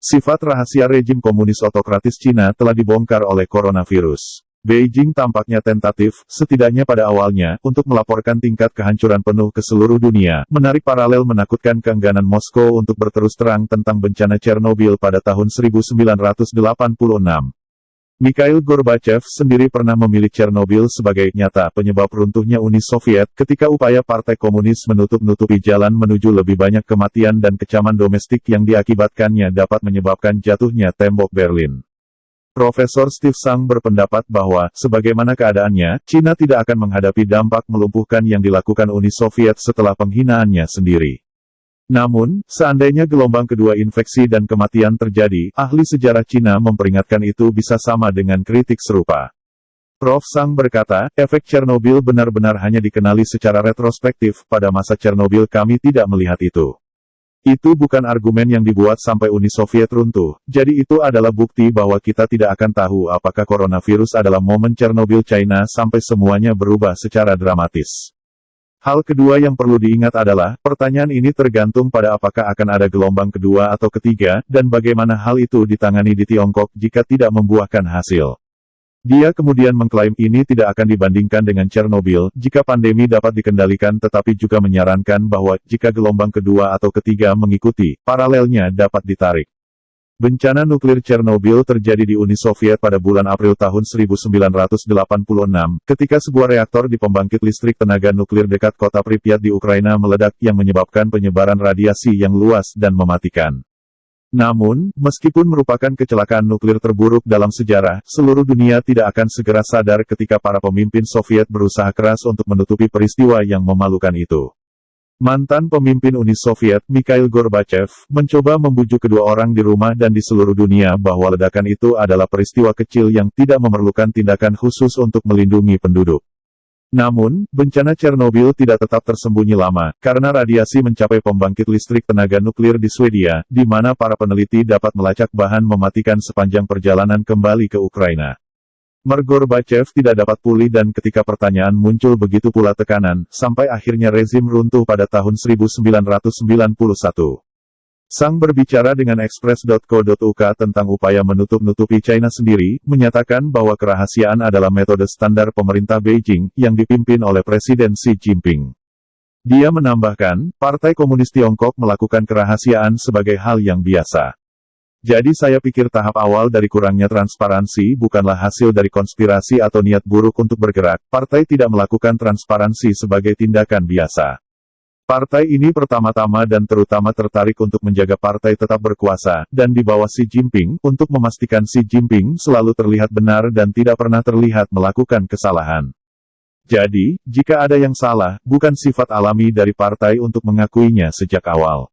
Sifat rahasia rejim komunis otokratis Cina telah dibongkar oleh coronavirus. Beijing tampaknya tentatif, setidaknya pada awalnya, untuk melaporkan tingkat kehancuran penuh ke seluruh dunia, menarik paralel menakutkan keengganan Moskow untuk berterus terang tentang bencana Chernobyl pada tahun 1986. Mikhail Gorbachev sendiri pernah memilih Chernobyl sebagai nyata penyebab runtuhnya Uni Soviet ketika upaya Partai Komunis menutup-nutupi jalan menuju lebih banyak kematian dan kecaman domestik yang diakibatkannya dapat menyebabkan jatuhnya tembok Berlin. Profesor Steve Tsang berpendapat bahwa, sebagaimana keadaannya, Cina tidak akan menghadapi dampak melumpuhkan yang dilakukan Uni Soviet setelah penghinaannya sendiri. Namun, seandainya gelombang kedua infeksi dan kematian terjadi, ahli sejarah Cina memperingatkan itu bisa sama dengan kritik serupa. Prof. Tsang berkata, efek Chernobyl benar-benar hanya dikenali secara retrospektif, pada masa Chernobyl kami tidak melihat itu. Itu bukan argumen yang dibuat sampai Uni Soviet runtuh, jadi itu adalah bukti bahwa kita tidak akan tahu apakah coronavirus adalah momen Chernobyl China sampai semuanya berubah secara dramatis. Hal kedua yang perlu diingat adalah, pertanyaan ini tergantung pada apakah akan ada gelombang kedua atau ketiga, dan bagaimana hal itu ditangani di Tiongkok jika tidak membuahkan hasil. Dia kemudian mengklaim ini tidak akan dibandingkan dengan Chernobyl, jika pandemi dapat dikendalikan tetapi juga menyarankan bahwa, jika gelombang kedua atau ketiga mengikuti, paralelnya dapat ditarik. Bencana nuklir Chernobyl terjadi di Uni Soviet pada bulan April tahun 1986, ketika sebuah reaktor di pembangkit listrik tenaga nuklir dekat kota Pripyat di Ukraina meledak yang menyebabkan penyebaran radiasi yang luas dan mematikan. Namun, meskipun merupakan kecelakaan nuklir terburuk dalam sejarah, seluruh dunia tidak akan segera sadar ketika para pemimpin Soviet berusaha keras untuk menutupi peristiwa yang memalukan itu. Mantan pemimpin Uni Soviet, Mikhail Gorbachev, mencoba membujuk kedua orang di rumah dan di seluruh dunia bahwa ledakan itu adalah peristiwa kecil yang tidak memerlukan tindakan khusus untuk melindungi penduduk. Namun, bencana Chernobyl tidak tetap tersembunyi lama, karena radiasi mencapai pembangkit listrik tenaga nuklir di Swedia, di mana para peneliti dapat melacak bahan mematikan sepanjang perjalanan kembali ke Ukraina. Gorbachev tidak dapat pulih dan ketika pertanyaan muncul begitu pula tekanan, sampai akhirnya rezim runtuh pada tahun 1991. Tsang berbicara dengan Express.co.uk tentang upaya menutup-nutupi China sendiri, menyatakan bahwa kerahasiaan adalah metode standar pemerintah Beijing, yang dipimpin oleh Presiden Xi Jinping. Dia menambahkan, Partai Komunis Tiongkok melakukan kerahasiaan sebagai hal yang biasa. Jadi saya pikir tahap awal dari kurangnya transparansi bukanlah hasil dari konspirasi atau niat buruk untuk bergerak, partai tidak melakukan transparansi sebagai tindakan biasa. Partai ini pertama-tama dan terutama tertarik untuk menjaga partai tetap berkuasa, dan di bawah Xi Jinping, untuk memastikan Xi Jinping selalu terlihat benar dan tidak pernah terlihat melakukan kesalahan. Jadi, jika ada yang salah, bukan sifat alami dari partai untuk mengakuinya sejak awal.